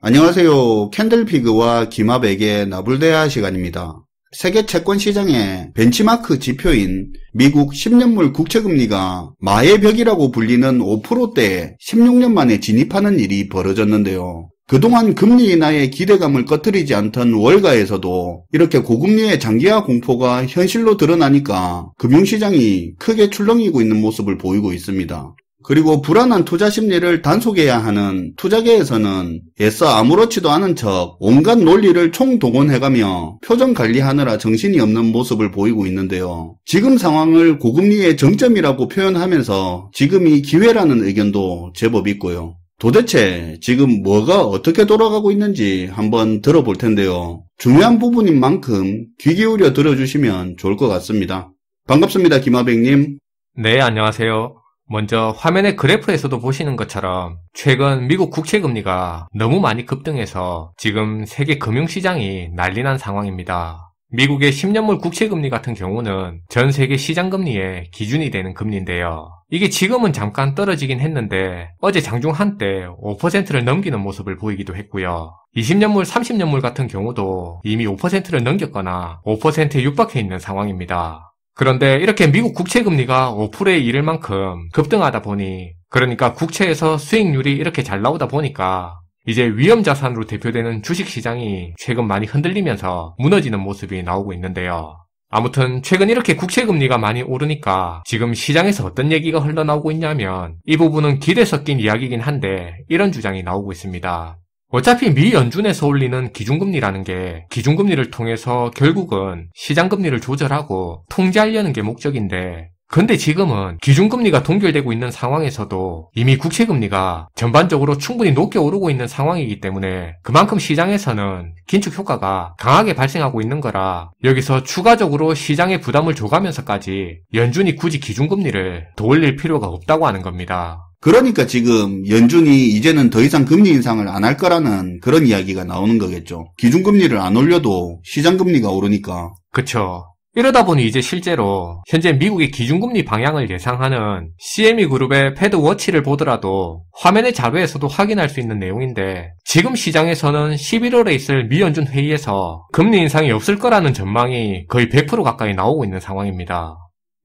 안녕하세요. 캔들피그와 김합에게 나불대화 시간입니다. 세계 채권 시장의 벤치마크 지표인 미국 10년물 국채금리가 마의 벽이라고 불리는 5%대에 16년 만에 진입하는 일이 벌어졌는데요. 그동안 금리 인하의 기대감을 꺼트리지 않던 월가에서도 이렇게 고금리의 장기화 공포가 현실로 드러나니까 금융시장이 크게 출렁이고 있는 모습을 보이고 있습니다. 그리고 불안한 투자 심리를 단속해야 하는 투자계에서는 애써 아무렇지도 않은 척 온갖 논리를 총동원해가며 표정 관리하느라 정신이 없는 모습을 보이고 있는데요. 지금 상황을 고금리의 정점이라고 표현하면서 지금이 기회라는 의견도 제법 있고요. 도대체 지금 뭐가 어떻게 돌아가고 있는지 한번 들어볼 텐데요. 중요한 부분인 만큼 귀 기울여 들어주시면 좋을 것 같습니다. 반갑습니다, 김하백님. 네, 안녕하세요. 먼저 화면의 그래프에서도 보시는 것처럼 최근 미국 국채금리가 너무 많이 급등해서 지금 세계 금융시장이 난리난 상황입니다. 미국의 10년물 국채금리 같은 경우는 전 세계 시장금리의 기준이 되는 금리인데요. 이게 지금은 잠깐 떨어지긴 했는데 어제 장중 한때 5%를 넘기는 모습을 보이기도 했고요. 20년물, 30년물 같은 경우도 이미 5%를 넘겼거나 5%에 육박해 있는 상황입니다. 그런데 이렇게 미국 국채금리가 5%에 이를 만큼 급등하다 보니, 그러니까 국채에서 수익률이 이렇게 잘 나오다 보니까 이제 위험자산으로 대표되는 주식시장이 최근 많이 흔들리면서 무너지는 모습이 나오고 있는데요. 아무튼 최근 이렇게 국채금리가 많이 오르니까 지금 시장에서 어떤 얘기가 흘러나오고 있냐면, 이 부분은 기대 섞인 이야기이긴 한데 이런 주장이 나오고 있습니다. 어차피 미 연준에서 올리는 기준금리라는 게 기준금리를 통해서 결국은 시장금리를 조절하고 통제하려는 게 목적인데, 근데 지금은 기준금리가 동결되고 있는 상황에서도 이미 국채금리가 전반적으로 충분히 높게 오르고 있는 상황이기 때문에 그만큼 시장에서는 긴축 효과가 강하게 발생하고 있는 거라 여기서 추가적으로 시장에 부담을 줘가면서까지 연준이 굳이 기준금리를 더 올릴 필요가 없다고 하는 겁니다. 그러니까 지금 연준이 이제는 더 이상 금리 인상을 안 할 거라는 그런 이야기가 나오는 거겠죠. 기준금리를 안 올려도 시장금리가 오르니까. 그쵸. 이러다 보니 이제 실제로 현재 미국의 기준금리 방향을 예상하는 CME 그룹의 패드워치를 보더라도 화면의 자료에서도 확인할 수 있는 내용인데, 지금 시장에서는 11월에 있을 미 연준 회의에서 금리 인상이 없을 거라는 전망이 거의 100% 가까이 나오고 있는 상황입니다.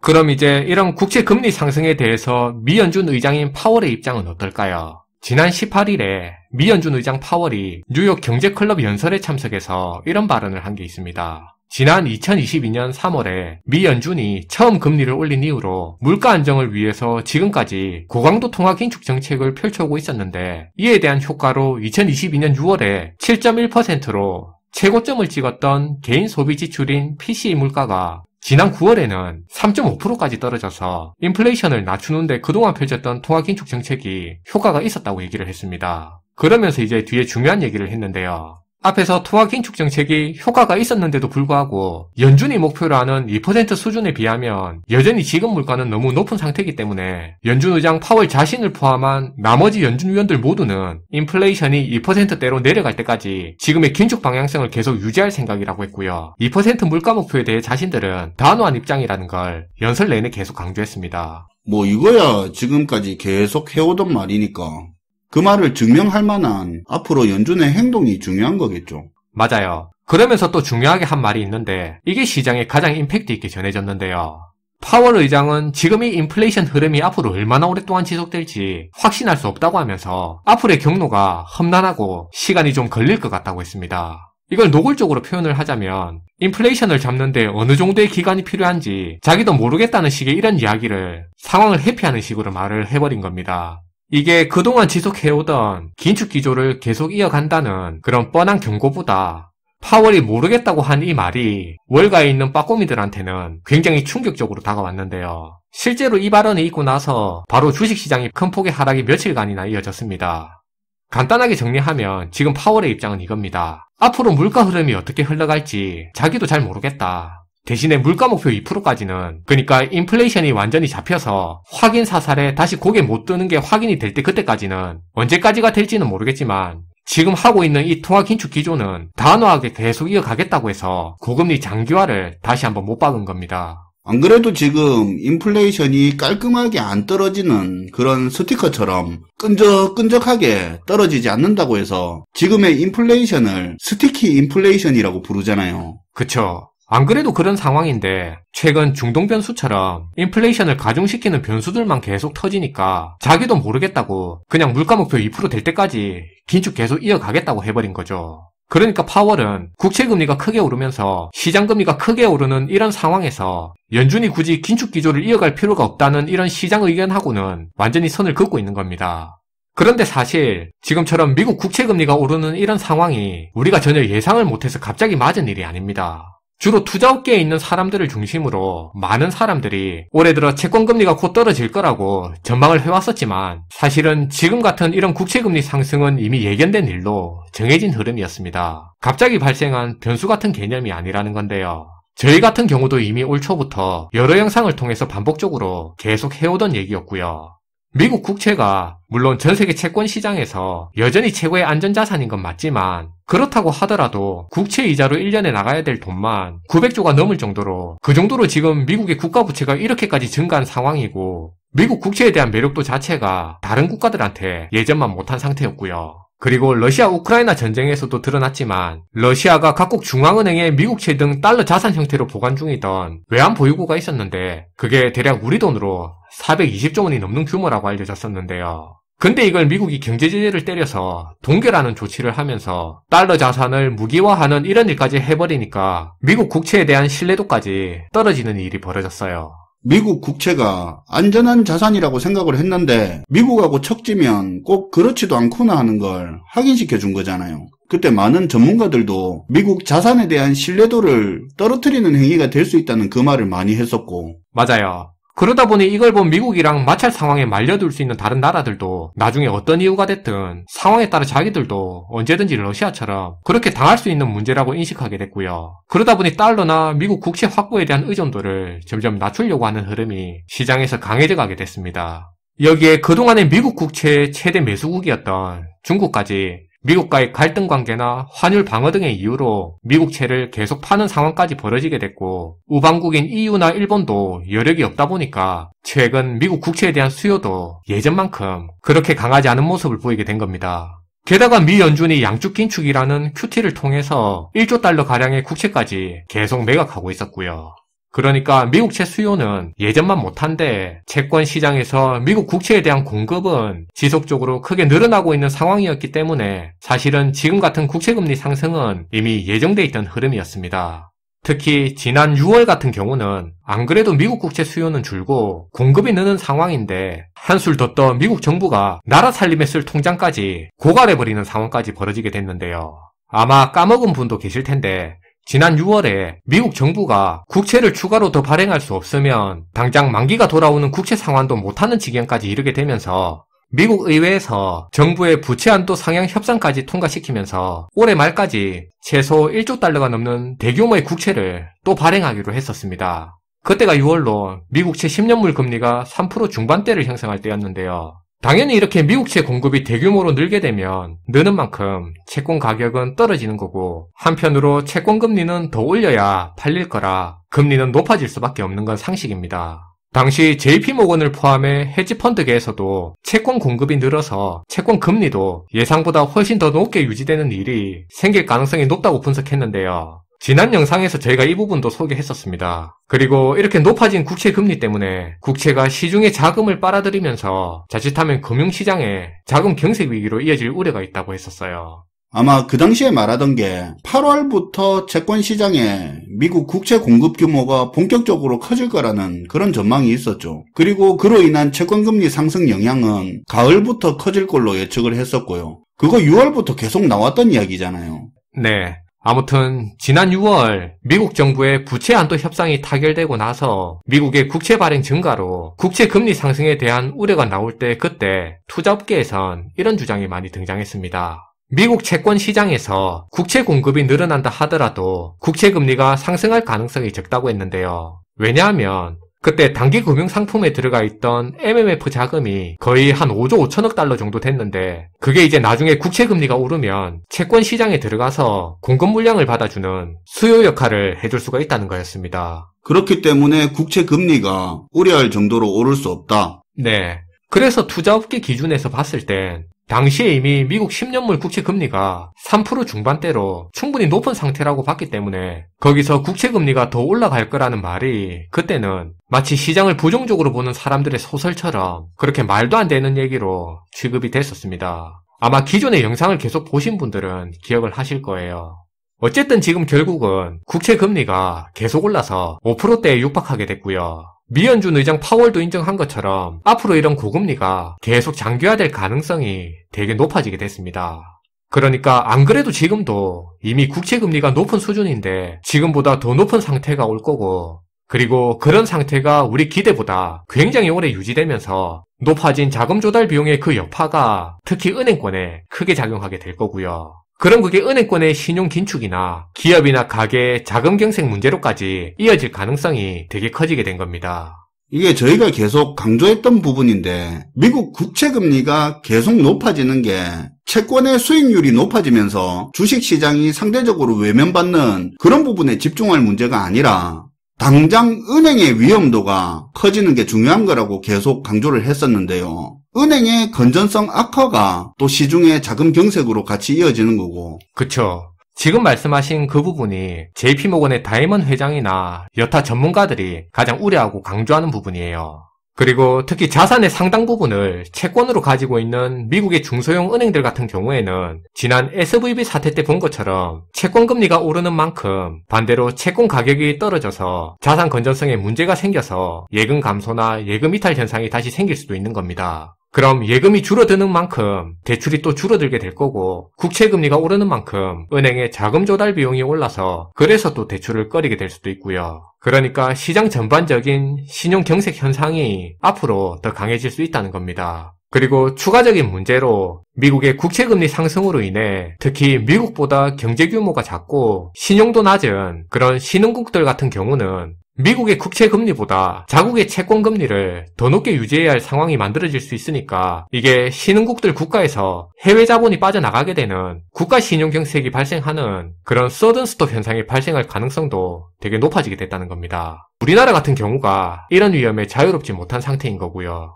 그럼 이제 이런 국채 금리 상승에 대해서 미 연준 의장인 파월의 입장은 어떨까요? 지난 18일에 미 연준 의장 파월이 뉴욕 경제클럽 연설에 참석해서 이런 발언을 한 게 있습니다. 지난 2022년 3월에 미 연준이 처음 금리를 올린 이후로 물가 안정을 위해서 지금까지 고강도 통화 긴축 정책을 펼쳐오고 있었는데, 이에 대한 효과로 2022년 6월에 7.1%로 최고점을 찍었던 개인 소비 지출인 PCE 물가가 지난 9월에는 3.5%까지 떨어져서 인플레이션을 낮추는데 그동안 펼쳤던 통화 긴축 정책이 효과가 있었다고 얘기를 했습니다. 그러면서 이제 뒤에 중요한 얘기를 했는데요. 앞에서 통화 긴축 정책이 효과가 있었는데도 불구하고 연준이 목표로 하는 2% 수준에 비하면 여전히 지금 물가는 너무 높은 상태이기 때문에 연준 의장 파월 자신을 포함한 나머지 연준 위원들 모두는 인플레이션이 2%대로 내려갈 때까지 지금의 긴축 방향성을 계속 유지할 생각이라고 했고요. 2% 물가 목표에 대해 자신들은 단호한 입장이라는 걸 연설 내내 계속 강조했습니다. 뭐 이거야 지금까지 계속 해오던 말이니까 그 말을 증명할 만한 앞으로 연준의 행동이 중요한 거겠죠. 맞아요. 그러면서 또 중요하게 한 말이 있는데, 이게 시장에 가장 임팩트 있게 전해졌는데요. 파월 의장은 지금 이 인플레이션 흐름이 앞으로 얼마나 오랫동안 지속될지 확신할 수 없다고 하면서 앞으로의 경로가 험난하고 시간이 좀 걸릴 것 같다고 했습니다. 이걸 노골적으로 표현을 하자면 인플레이션을 잡는데 어느 정도의 기간이 필요한지 자기도 모르겠다는 식의 이런 이야기를 상황을 회피하는 식으로 말을 해버린 겁니다. 이게 그동안 지속해오던 긴축 기조를 계속 이어간다는 그런 뻔한 경고보다 파월이 모르겠다고 한 이 말이 월가에 있는 빠꼬미들한테는 굉장히 충격적으로 다가왔는데요. 실제로 이 발언이 있고 나서 바로 주식시장이 큰 폭의 하락이 며칠간이나 이어졌습니다. 간단하게 정리하면 지금 파월의 입장은 이겁니다. 앞으로 물가 흐름이 어떻게 흘러갈지 자기도 잘 모르겠다. 대신에 물가 목표 2%까지는, 그러니까 인플레이션이 완전히 잡혀서 확인 사살에 다시 고개 못 드는 게 확인이 될 때 그때까지는, 언제까지가 될지는 모르겠지만 지금 하고 있는 이 통화 긴축 기조는 단호하게 계속 이어가겠다고 해서 고금리 장기화를 다시 한번 못 박은 겁니다. 안 그래도 지금 인플레이션이 깔끔하게 안 떨어지는 그런 스티커처럼 끈적끈적하게 떨어지지 않는다고 해서 지금의 인플레이션을 스티키 인플레이션이라고 부르잖아요. 그쵸. 안 그래도 그런 상황인데 최근 중동 변수처럼 인플레이션을 가중시키는 변수들만 계속 터지니까 자기도 모르겠다고 그냥 물가 목표 2% 될 때까지 긴축 계속 이어가겠다고 해버린 거죠. 그러니까 파월은 국채금리가 크게 오르면서 시장금리가 크게 오르는 이런 상황에서 연준이 굳이 긴축 기조를 이어갈 필요가 없다는 이런 시장 의견하고는 완전히 선을 긋고 있는 겁니다. 그런데 사실 지금처럼 미국 국채금리가 오르는 이런 상황이 우리가 전혀 예상을 못해서 갑자기 맞은 일이 아닙니다. 주로 투자업계에 있는 사람들을 중심으로 많은 사람들이 올해 들어 채권금리가 곧 떨어질 거라고 전망을 해왔었지만 사실은 지금 같은 이런 국채금리 상승은 이미 예견된 일로 정해진 흐름이었습니다. 갑자기 발생한 변수 같은 개념이 아니라는 건데요. 저희 같은 경우도 이미 올 초부터 여러 영상을 통해서 반복적으로 계속 해오던 얘기였고요. 미국 국채가 물론 전 세계 채권 시장에서 여전히 최고의 안전자산인 건 맞지만 그렇다고 하더라도 국채 이자로 1년에 나가야 될 돈만 900조가 넘을 정도로 그 정도로 지금 미국의 국가부채가 이렇게까지 증가한 상황이고 미국 국채에 대한 매력도 자체가 다른 국가들한테 예전만 못한 상태였고요. 그리고 러시아 우크라이나 전쟁에서도 드러났지만 러시아가 각국 중앙은행에 미국채 등 달러 자산 형태로 보관 중이던 외환 보유고가 있었는데 그게 대략 우리 돈으로 420조 원이 넘는 규모라고 알려졌었는데요. 근데 이걸 미국이 경제 제재를 때려서 동결하는 조치를 하면서 달러 자산을 무기화하는 이런 일까지 해버리니까 미국 국채에 대한 신뢰도까지 떨어지는 일이 벌어졌어요. 미국 국채가 안전한 자산이라고 생각을 했는데 미국하고 척지면 꼭 그렇지도 않구나 하는 걸 확인시켜 준 거잖아요. 그때 많은 전문가들도 미국 자산에 대한 신뢰도를 떨어뜨리는 행위가 될 수 있다는 그 말을 많이 했었고. 맞아요. 그러다 보니 이걸 본 미국이랑 마찰 상황에 말려들 수 있는 다른 나라들도 나중에 어떤 이유가 됐든 상황에 따라 자기들도 언제든지 러시아처럼 그렇게 당할 수 있는 문제라고 인식하게 됐고요. 그러다 보니 달러나 미국 국채 확보에 대한 의존도를 점점 낮추려고 하는 흐름이 시장에서 강해져 가게 됐습니다. 여기에 그동안의 미국 국채의 최대 매수국이었던 중국까지 미국과의 갈등 관계나 환율 방어 등의 이유로 미국채를 계속 파는 상황까지 벌어지게 됐고 우방국인 EU나 일본도 여력이 없다 보니까 최근 미국 국채에 대한 수요도 예전만큼 그렇게 강하지 않은 모습을 보이게 된 겁니다. 게다가 미 연준이 양축 긴축이라는 QT를 통해서 1조 달러 가량의 국채까지 계속 매각하고 있었고요. 그러니까 미국채 수요는 예전만 못한데 채권 시장에서 미국 국채에 대한 공급은 지속적으로 크게 늘어나고 있는 상황이었기 때문에 사실은 지금 같은 국채금리 상승은 이미 예정돼 있던 흐름이었습니다. 특히 지난 6월 같은 경우는 안 그래도 미국 국채 수요는 줄고 공급이 느는 상황인데 한술 더 떠 미국 정부가 나라 살림에 쓸 통장까지 고갈해버리는 상황까지 벌어지게 됐는데요. 아마 까먹은 분도 계실 텐데 지난 6월에 미국 정부가 국채를 추가로 더 발행할 수 없으면 당장 만기가 돌아오는 국채 상환도 못하는 지경까지 이르게 되면서 미국 의회에서 정부의 부채 한도 상향 협상까지 통과시키면서 올해 말까지 최소 1조 달러가 넘는 대규모의 국채를 또 발행하기로 했었습니다. 그때가 6월로 미국채 10년물 금리가 3% 중반대를 형성할 때였는데요. 당연히 이렇게 미국채 공급이 대규모로 늘게 되면 느는 만큼 채권 가격은 떨어지는 거고 한편으로 채권 금리는 더 올려야 팔릴 거라 금리는 높아질 수밖에 없는 건 상식입니다. 당시 JP모건을 포함해 헤지펀드계에서도 채권 공급이 늘어서 채권 금리도 예상보다 훨씬 더 높게 유지되는 일이 생길 가능성이 높다고 분석했는데요. 지난 영상에서 저희가 이 부분도 소개했었습니다. 그리고 이렇게 높아진 국채 금리 때문에 국채가 시중에 자금을 빨아들이면서 자칫하면 금융시장에 자금 경색 위기로 이어질 우려가 있다고 했었어요. 아마 그 당시에 말하던 게 8월부터 채권 시장에 미국 국채 공급 규모가 본격적으로 커질 거라는 그런 전망이 있었죠. 그리고 그로 인한 채권금리 상승 영향은 가을부터 커질 걸로 예측을 했었고요. 그거 6월부터 계속 나왔던 이야기잖아요. 네. 아무튼 지난 6월 미국 정부의 부채 한도 협상이 타결되고 나서 미국의 국채 발행 증가로 국채 금리 상승에 대한 우려가 나올 때 그때 투자업계에선 이런 주장이 많이 등장했습니다. 미국 채권 시장에서 국채 공급이 늘어난다 하더라도 국채 금리가 상승할 가능성이 적다고 했는데요. 왜냐하면 그때 단기 금융상품에 들어가 있던 MMF 자금이 거의 한 5조 5천억 달러 정도 됐는데 그게 이제 나중에 국채금리가 오르면 채권 시장에 들어가서 공급 물량을 받아주는 수요 역할을 해줄 수가 있다는 거였습니다. 그렇기 때문에 국채 금리가 우려할 정도로 오를 수 없다. 네. 그래서 투자업계 기준에서 봤을 땐 당시에 이미 미국 10년물 국채 금리가 3% 중반대로 충분히 높은 상태라고 봤기 때문에 거기서 국채 금리가 더 올라갈 거라는 말이 그때는 마치 시장을 부정적으로 보는 사람들의 소설처럼 그렇게 말도 안 되는 얘기로 취급이 됐었습니다. 아마 기존의 영상을 계속 보신 분들은 기억을 하실 거예요. 어쨌든 지금 결국은 국채 금리가 계속 올라서 5%대에 육박하게 됐고요. 미연준 의장 파월도 인정한 것처럼 앞으로 이런 고금리가 계속 장기화될 가능성이 되게 높아지게 됐습니다. 그러니까 안 그래도 지금도 이미 국채금리가 높은 수준인데 지금보다 더 높은 상태가 올 거고 그리고 그런 상태가 우리 기대보다 굉장히 오래 유지되면서 높아진 자금 조달 비용의 그 여파가 특히 은행권에 크게 작용하게 될 거고요. 그럼 그게 은행권의 신용 긴축이나 기업이나 가게 자금 경색 문제로까지 이어질 가능성이 되게 커지게 된 겁니다. 이게 저희가 계속 강조했던 부분인데 미국 국채금리가 계속 높아지는 게 채권의 수익률이 높아지면서 주식시장이 상대적으로 외면받는 그런 부분에 집중할 문제가 아니라 당장 은행의 위험도가 커지는 게 중요한 거라고 계속 강조를 했었는데요. 은행의 건전성 악화가 또 시중의 자금 경색으로 같이 이어지는 거고. 그쵸. 지금 말씀하신 그 부분이 JP모건의 다이먼 회장이나 여타 전문가들이 가장 우려하고 강조하는 부분이에요. 그리고 특히 자산의 상당 부분을 채권으로 가지고 있는 미국의 중소형 은행들 같은 경우에는 지난 SVB 사태 때 본 것처럼 채권 금리가 오르는 만큼 반대로 채권 가격이 떨어져서 자산 건전성에 문제가 생겨서 예금 감소나 예금 이탈 현상이 다시 생길 수도 있는 겁니다. 그럼 예금이 줄어드는 만큼 대출이 또 줄어들게 될 거고 국채금리가 오르는 만큼 은행의 자금 조달 비용이 올라서 그래서 또 대출을 꺼리게 될 수도 있고요. 그러니까 시장 전반적인 신용 경색 현상이 앞으로 더 강해질 수 있다는 겁니다. 그리고 추가적인 문제로 미국의 국채금리 상승으로 인해 특히 미국보다 경제 규모가 작고 신용도 낮은 그런 신흥국들 같은 경우는 미국의 국채금리보다 자국의 채권금리를 더 높게 유지해야 할 상황이 만들어질 수 있으니까 이게 신흥국들 국가에서 해외 자본이 빠져나가게 되는 국가 신용경색이 발생하는 그런 서든스톱 현상이 발생할 가능성도 되게 높아지게 됐다는 겁니다. 우리나라 같은 경우가 이런 위험에 자유롭지 못한 상태인 거고요.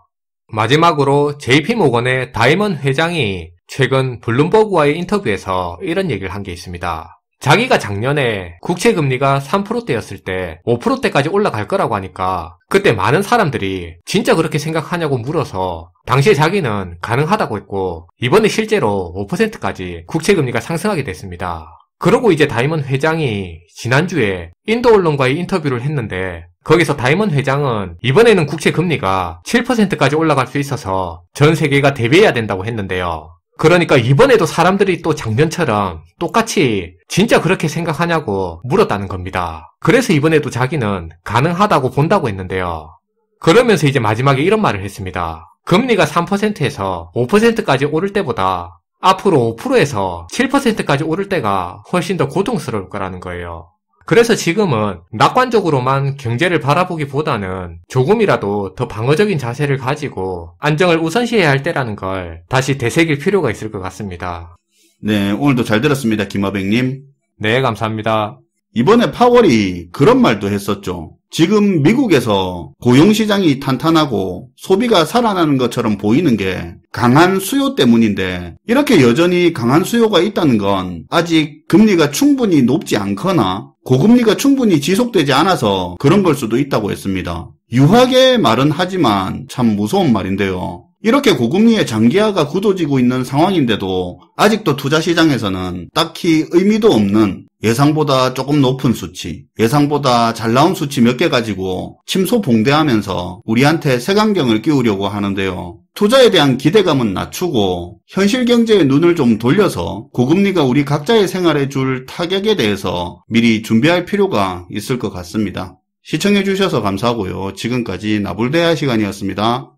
마지막으로 JP모건의 다이먼 회장이 최근 블룸버그와의 인터뷰에서 이런 얘기를 한 게 있습니다. 자기가 작년에 국채금리가 3%대였을 때 5%대까지 올라갈 거라고 하니까 그때 많은 사람들이 진짜 그렇게 생각하냐고 물어서 당시에 자기는 가능하다고 했고 이번에 실제로 5%까지 국채금리가 상승하게 됐습니다. 그러고 이제 다이먼 회장이 지난주에 인도 언론과의 인터뷰를 했는데 거기서 다이먼 회장은 이번에는 국채금리가 7%까지 올라갈 수 있어서 전 세계가 대비해야 된다고 했는데요. 그러니까 이번에도 사람들이 또 작년처럼 똑같이 진짜 그렇게 생각하냐고 물었다는 겁니다. 그래서 이번에도 자기는 가능하다고 본다고 했는데요. 그러면서 이제 마지막에 이런 말을 했습니다. 금리가 3%에서 5%까지 오를 때보다 앞으로 5%에서 7%까지 오를 때가 훨씬 더 고통스러울 거라는 거예요. 그래서 지금은 낙관적으로만 경제를 바라보기보다는 조금이라도 더 방어적인 자세를 가지고 안정을 우선시해야 할 때라는 걸 다시 되새길 필요가 있을 것 같습니다. 네, 오늘도 잘 들었습니다. 김하백님. 네, 감사합니다. 이번에 파월이 그런 말도 했었죠. 지금 미국에서 고용시장이 탄탄하고 소비가 살아나는 것처럼 보이는 게 강한 수요 때문인데 이렇게 여전히 강한 수요가 있다는 건 아직 금리가 충분히 높지 않거나 고금리가 충분히 지속되지 않아서 그런 걸 수도 있다고 했습니다. 유하게 말은 하지만 참 무서운 말인데요. 이렇게 고금리의 장기화가 굳어지고 있는 상황인데도 아직도 투자시장에서는 딱히 의미도 없는 예상보다 조금 높은 수치, 예상보다 잘 나온 수치 몇 개 가지고 침소봉대하면서 우리한테 색안경을 끼우려고 하는데요. 투자에 대한 기대감은 낮추고 현실 경제에 눈을 좀 돌려서 고금리가 우리 각자의 생활에 줄 타격에 대해서 미리 준비할 필요가 있을 것 같습니다. 시청해주셔서 감사하고요. 지금까지 나불대화 시간이었습니다.